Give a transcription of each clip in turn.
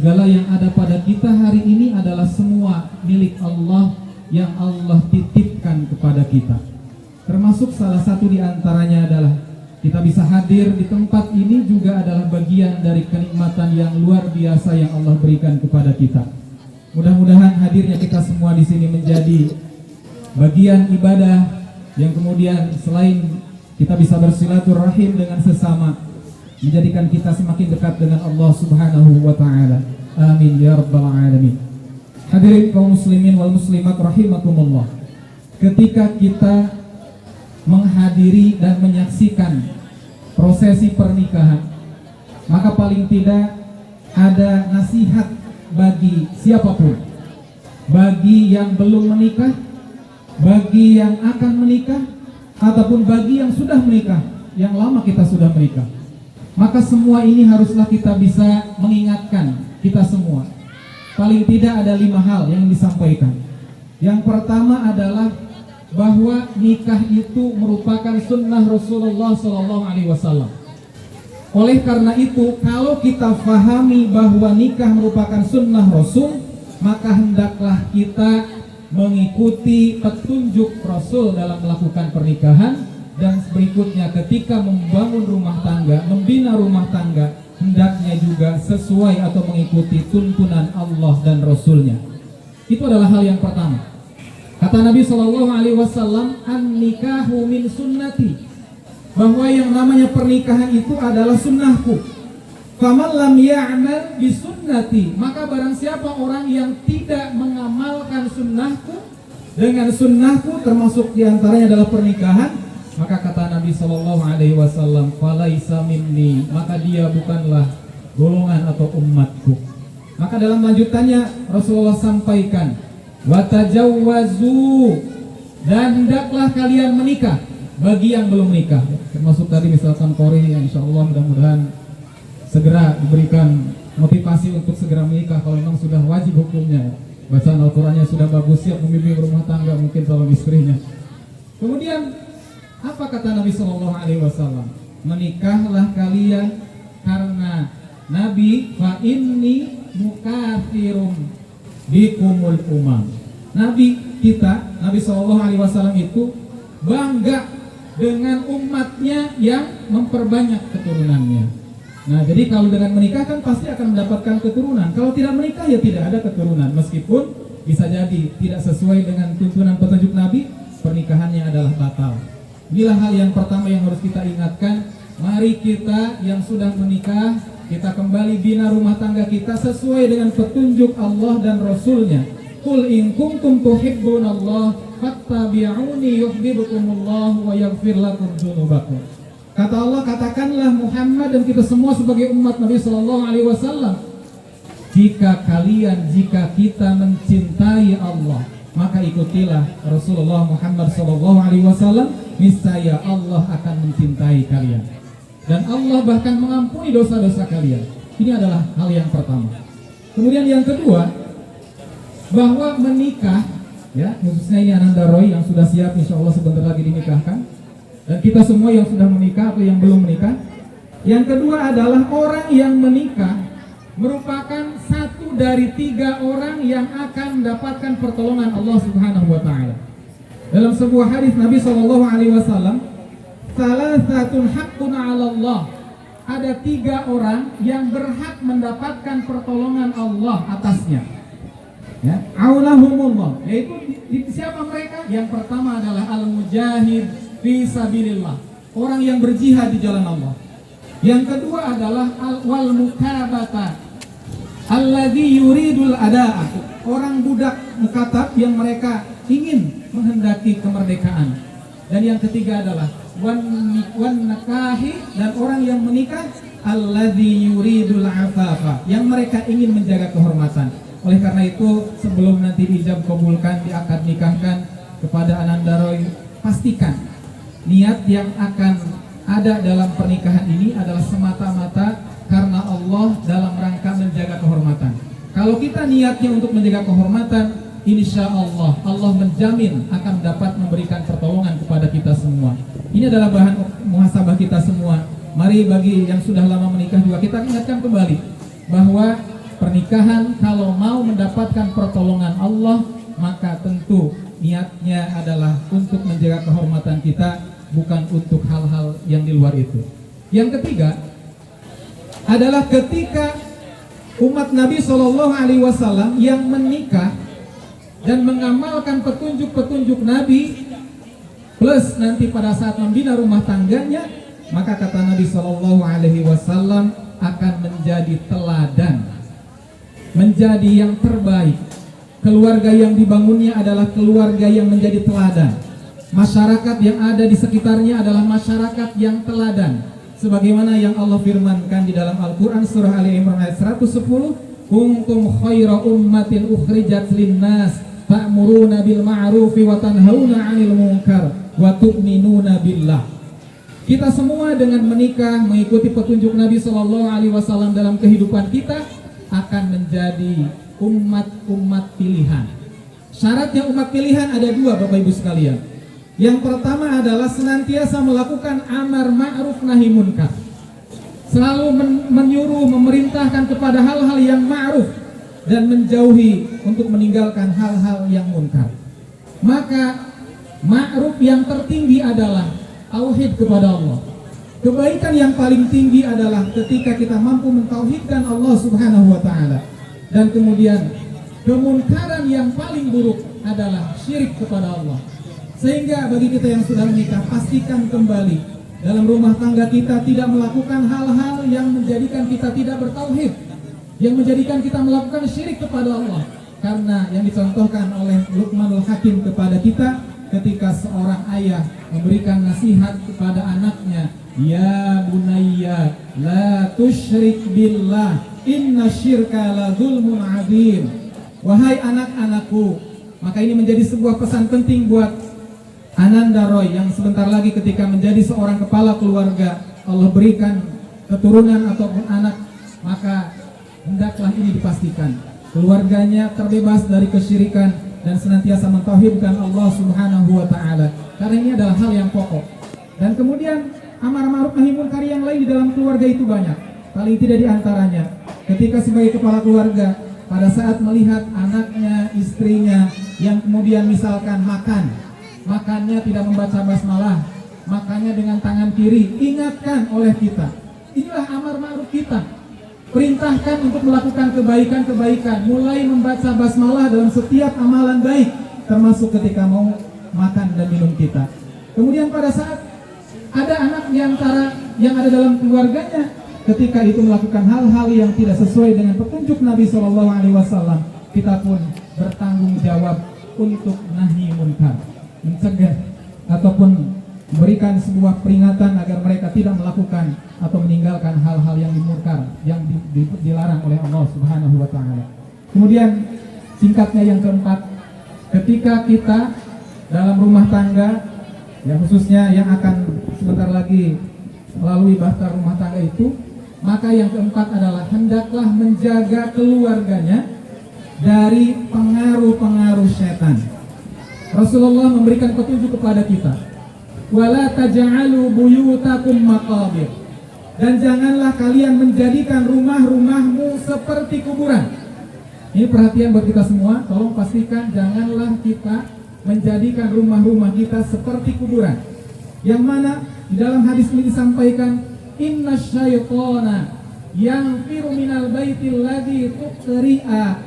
segala yang ada pada kita hari ini adalah semua milik Allah yang Allah titipkan kepada kita. Termasuk salah satu di antaranya adalah kita bisa hadir di tempat ini juga adalah bagian dari kenikmatan yang luar biasa yang Allah berikan kepada kita. Mudah-mudahan hadirnya kita semua di sini menjadi bagian ibadah yang kemudian selain kita bisa bersilaturahim dengan sesama, menjadikan kita semakin dekat dengan Allah Subhanahu wa taala. Amin ya rabbal alamin. Hadirin kaum muslimin wal muslimat rahimakumullah. Ketika kita menghadiri dan menyaksikan prosesi pernikahan, maka paling tidak ada nasihat bagi siapapun, bagi yang belum menikah, bagi yang akan menikah, ataupun bagi yang sudah menikah, yang lama kita sudah menikah. Maka semua ini haruslah kita bisa mengingatkan kita semua. Paling tidak ada 5 hal yang disampaikan. Yang pertama adalah bahwa nikah itu merupakan sunnah Rasulullah SAW. Oleh karena itu, kalau kita fahami bahwa nikah merupakan sunnah Rasul, maka hendaklah kita mengikuti petunjuk Rasul dalam melakukan pernikahan. Dan berikutnya ketika membangun rumah tangga, membina rumah tangga, hendaknya juga sesuai atau mengikuti tuntunan Allah dan Rasulnya. Itu adalah hal yang pertama. Kata Nabi SAW, an-nikahu min sunnati, bahwa yang namanya pernikahan itu adalah sunnahku. Faman lam ya'mal bi sunnati, maka barang siapa orang yang tidak mengamalkan sunnahku, dengan sunnahku termasuk diantaranya adalah pernikahan, maka kata Nabi SAW, falaisa minni, maka dia bukanlah golongan atau umatku. Maka dalam lanjutannya Rasulullah sampaikan, watajawwazu, dan hendaklah kalian menikah bagi yang belum menikah. Termasuk tadi misalkan Kori, insyaallah mudah-mudahan segera diberikan motivasi untuk segera menikah kalau memang sudah wajib hukumnya. Bacaan Al-Qur'annya sudah bagus, siap membimbing rumah tangga, mungkin calon istrinya. Kemudian apa kata Nabi SAW? Menikahlah kalian karena Nabi fa inni mukatsirum bikumul umam. Nabi kita, Nabi SAW itu bangga dengan umatnya yang memperbanyak keturunannya. Nah, jadi kalau dengan menikah kan pasti akan mendapatkan keturunan. Kalau tidak menikah ya tidak ada keturunan. Meskipun bisa jadi tidak sesuai dengan tuntunan petunjuk Nabi, pernikahannya adalah batal. Inilah hal yang pertama yang harus kita ingatkan. Mari kita yang sudah menikah, kita kembali bina rumah tangga kita sesuai dengan petunjuk Allah dan Rasulnya. Qul in kuntum tuhibbunallah fattabi'uni yuhibbukumullah wa yaghfir lakum dzunubakum. Kata Allah, katakanlah Muhammad dan kita semua sebagai umat Nabi SAW, jika kita mencintai Allah, maka ikutilah Rasulullah Muhammad SAW, niscaya Allah akan mencintai kalian dan Allah bahkan mengampuni dosa-dosa kalian. Ini adalah hal yang pertama. Kemudian yang kedua, bahwa menikah, ya khususnya ini Ananda Roy yang sudah siap insya Allah sebentar lagi dinikahkan, dan kita semua yang sudah menikah atau yang belum menikah. Yang kedua adalah orang yang menikah merupakan satu dari 3 orang yang akan mendapatkan pertolongan Allah Subhanahu wa taala. Dalam sebuah hadis Nabi SAW, salasatun haqqun 'ala Allah. Ada 3 orang yang berhak mendapatkan pertolongan Allah atasnya. Ya, aulahumullah, yaitu siapa mereka? Yang pertama adalah al-mujahid fi sabilillah, orang yang berjihad di jalan Allah. Yang kedua adalah wal mukabata alladzi yuridul adaa, orang budak mukatab yang mereka ingin menghendaki kemerdekaan. Dan yang ketiga adalah wan nakahi, dan orang yang menikah alladzi yuridul afafa, yang mereka ingin menjaga kehormatan. Oleh karena itu, sebelum nanti ijab kabulkan, diakad nikahkan kepada Ananda Roy, pastikan niat yang akan ada dalam pernikahan ini adalah semata-mata karena Allah dalam rangka menjaga kehormatan. Kalau kita niatnya untuk menjaga kehormatan, insya Allah Allah menjamin akan dapat memberikan pertolongan kepada kita semua. Ini adalah bahan muhasabah kita semua. Mari bagi yang sudah lama menikah juga kita ingatkan kembali bahwa pernikahan kalau mau mendapatkan pertolongan Allah, maka tentu niatnya adalah untuk menjaga kehormatan kita, bukan untuk hal-hal yang di luar itu. Yang ketiga adalah ketika umat Nabi SAW yang menikah dan mengamalkan petunjuk-petunjuk Nabi, plus nanti pada saat membina rumah tangganya, maka kata Nabi SAW akan menjadi teladan, menjadi yang terbaik. Keluarga yang dibangunnya adalah keluarga yang menjadi teladan. Masyarakat yang ada di sekitarnya adalah masyarakat yang teladan. Sebagaimana yang Allah firmankan di dalam Al-Quran surah Ali Imran ayat 110, kuntum khaira ummatin ukhrijat linnas ta'muruna bil ma'rufi wa tanhauna 'anil munkar wa tu'minuna billah. Kita semua dengan menikah mengikuti petunjuk Nabi SAW dalam kehidupan kita akan menjadi umat pilihan. Syaratnya umat pilihan ada dua, Bapak Ibu sekalian. Yang pertama adalah senantiasa melakukan amar ma'ruf nahi munkar, selalu menyuruh, memerintahkan kepada hal-hal yang ma'ruf dan menjauhi untuk meninggalkan hal-hal yang munkar. Maka ma'ruf yang tertinggi adalah tauhid kepada Allah. Kebaikan yang paling tinggi adalah ketika kita mampu mentauhidkan Allah Subhanahu wa taala. Dan kemudian kemunkaran yang paling buruk adalah syirik kepada Allah. Sehingga bagi kita yang sudah menikah, pastikan kembali dalam rumah tangga kita tidak melakukan hal-hal yang menjadikan kita tidak bertauhid, yang menjadikan kita melakukan syirik kepada Allah. Karena yang dicontohkan oleh Luqmanul Hakim kepada kita ketika seorang ayah memberikan nasihat kepada anaknya, ya bunayya la tusyrik billah inna syirka la zulmun adzim. Wahai anak-anakku, maka ini menjadi sebuah pesan penting buat Ananda Roy yang sebentar lagi ketika menjadi seorang kepala keluarga, Allah berikan keturunan ataupun anak, maka hendaklah ini dipastikan keluarganya terbebas dari kesyirikan dan senantiasa mentauhidkan Allah Subhanahu wa taala. Karena ini adalah hal yang pokok. Dan kemudian amar ma'ruf nahi munkar yang lain di dalam keluarga itu banyak. Paling tidak di antaranya ketika sebagai kepala keluarga pada saat melihat anaknya, istrinya yang kemudian misalkan makannya tidak membaca basmalah, makannya dengan tangan kiri, ingatkan oleh kita. Inilah amar ma'ruf kita. Perintahkan untuk melakukan kebaikan-kebaikan, mulai membaca basmalah dalam setiap amalan baik, termasuk ketika mau makan dan minum kita. Kemudian pada saat ada anak yang ada dalam keluarganya, ketika itu melakukan hal-hal yang tidak sesuai dengan petunjuk Nabi SAW, kita pun bertanggung jawab untuk nahi munkar, mencegah ataupun memberikan sebuah peringatan agar mereka tidak melakukan atau meninggalkan hal-hal yang dimurkar, yang dilarang oleh Allah Subhanahu wa taala. Kemudian singkatnya yang keempat, ketika kita dalam rumah tangga, ya khususnya yang akan sebentar lagi melalui bahtera rumah tangga itu, maka yang keempat adalah hendaklah menjaga keluarganya dari pengaruh-pengaruh setan. Rasulullah memberikan petunjuk kepada kita, wala taj'alu buyutakum maqabir, dan janganlah kalian menjadikan rumah-rumahmu seperti kuburan. Ini perhatian buat kita semua, tolong pastikan janganlah kita menjadikan rumah-rumah kita seperti kuburan. Yang mana di dalam hadis ini disampaikan, inna syaitana yanfiru minal baitil ladzi tuqri'a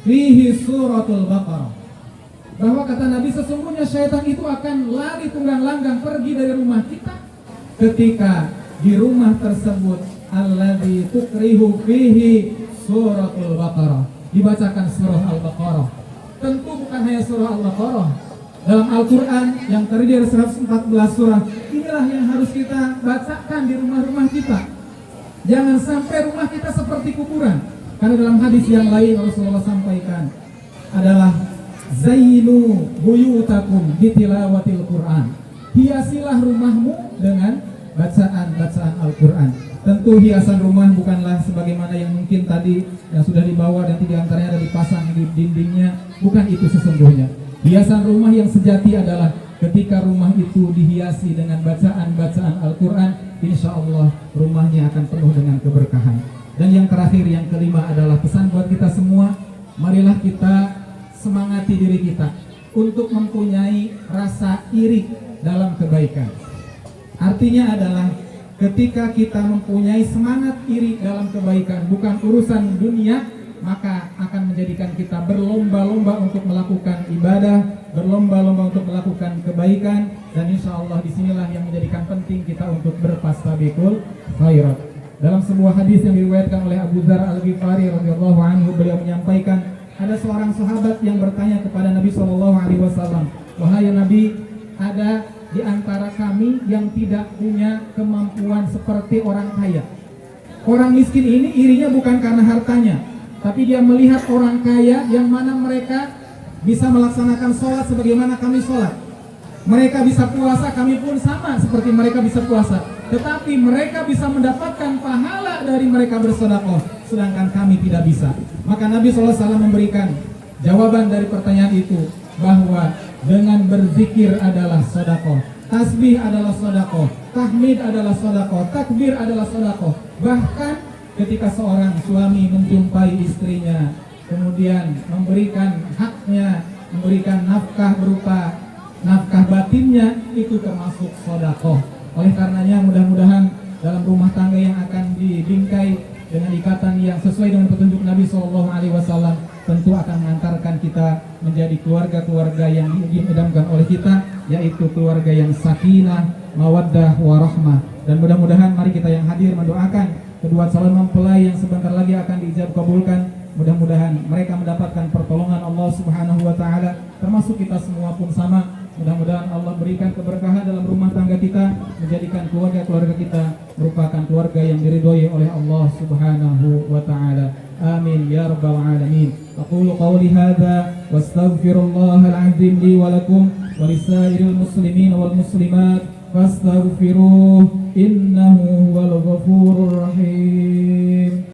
fihi suratul Baqarah. Bahwa kata Nabi, sesungguhnya syaitan itu akan lari tunggang-langgang pergi dari rumah kita ketika di rumah tersebut alladzi tuqrihu fihi suratul Baqarah, dibacakan surah Al-Baqarah. Tentu bukan hanya surah Al-Baqarah, dalam Al-Quran yang terdiri dari 114 surah, inilah yang harus kita bacakan di rumah-rumah kita. Jangan sampai rumah kita seperti kuburan. Karena dalam hadis yang lain Rasulullah sampaikan adalah zainu buyutakum bitilawatil Quran. Hiasilah rumahmu dengan bacaan Al-Quran. Tentu hiasan rumah bukanlah sebagaimana yang mungkin tadi yang sudah dibawa dan tiga antaranya ada dipasang di dindingnya. Bukan itu sesungguhnya. Hiasan rumah yang sejati adalah ketika rumah itu dihiasi dengan bacaan-bacaan Al-Quran, insya Allah rumahnya akan penuh dengan keberkahan. Dan yang terakhir, yang kelima adalah pesan buat kita semua, marilah kita semangati diri kita untuk mempunyai rasa iri dalam kebaikan. Artinya adalah ketika kita mempunyai semangat iri dalam kebaikan, bukan urusan dunia, maka akan menjadikan kita berlomba-lomba untuk melakukan ibadah, berlomba-lomba untuk melakukan kebaikan, dan insya Allah disinilah yang menjadikan penting kita untuk berfastabiqul khairat. Dalam sebuah hadis yang diriwayatkan oleh Abu Dzar Al-Ghifari radhiyallahu anhu, beliau menyampaikan, ada seorang sahabat yang bertanya kepada Nabi SAW, wahai Nabi, ada di antara kami yang tidak punya kemampuan seperti orang kaya. Orang miskin ini irinya bukan karena hartanya, tapi dia melihat orang kaya yang mana mereka bisa melaksanakan sholat sebagaimana kami sholat. Mereka bisa puasa, kami pun sama seperti mereka bisa puasa. Tetapi mereka bisa mendapatkan pahala dari mereka bersedekah, sedangkan kami tidak bisa. Maka Nabi SAW memberikan jawaban dari pertanyaan itu, bahwa dengan berzikir adalah sedekah, tasbih adalah sedekah, tahmid adalah sedekah, takbir adalah sedekah. Bahkan ketika seorang suami menjumpai istrinya, kemudian memberikan haknya, memberikan nafkah berupa nafkah batinnya, itu termasuk sedekah. Oleh karenanya mudah-mudahan dalam rumah tangga yang akan dibingkai dengan ikatan yang sesuai dengan petunjuk Nabi SAW, tentu akan mengantarkan kita menjadi keluarga-keluarga yang diidamkan oleh kita, yaitu keluarga yang sakinah, mawaddah, warahmah. Dan mudah-mudahan mari kita yang hadir mendoakan kedua calon mempelai yang sebentar lagi akan diijab kabulkan. Mudah-mudahan mereka mendapatkan pertolongan Allah Subhanahu wa Ta'ala, termasuk kita semua pun sama. Mudah-mudahan Allah berikan keberkahan dalam rumah tangga kita, menjadikan keluarga-keluarga kita merupakan keluarga yang diridhoi oleh Allah Subhanahu wa Ta'ala. Amin ya rabbal alamin. Aqulu qawli hadza wastaghfirullahal azim li wa lakum wa lisairil muslimin wal muslimat fastaghfiruh innahu huwal ghafurur rahim.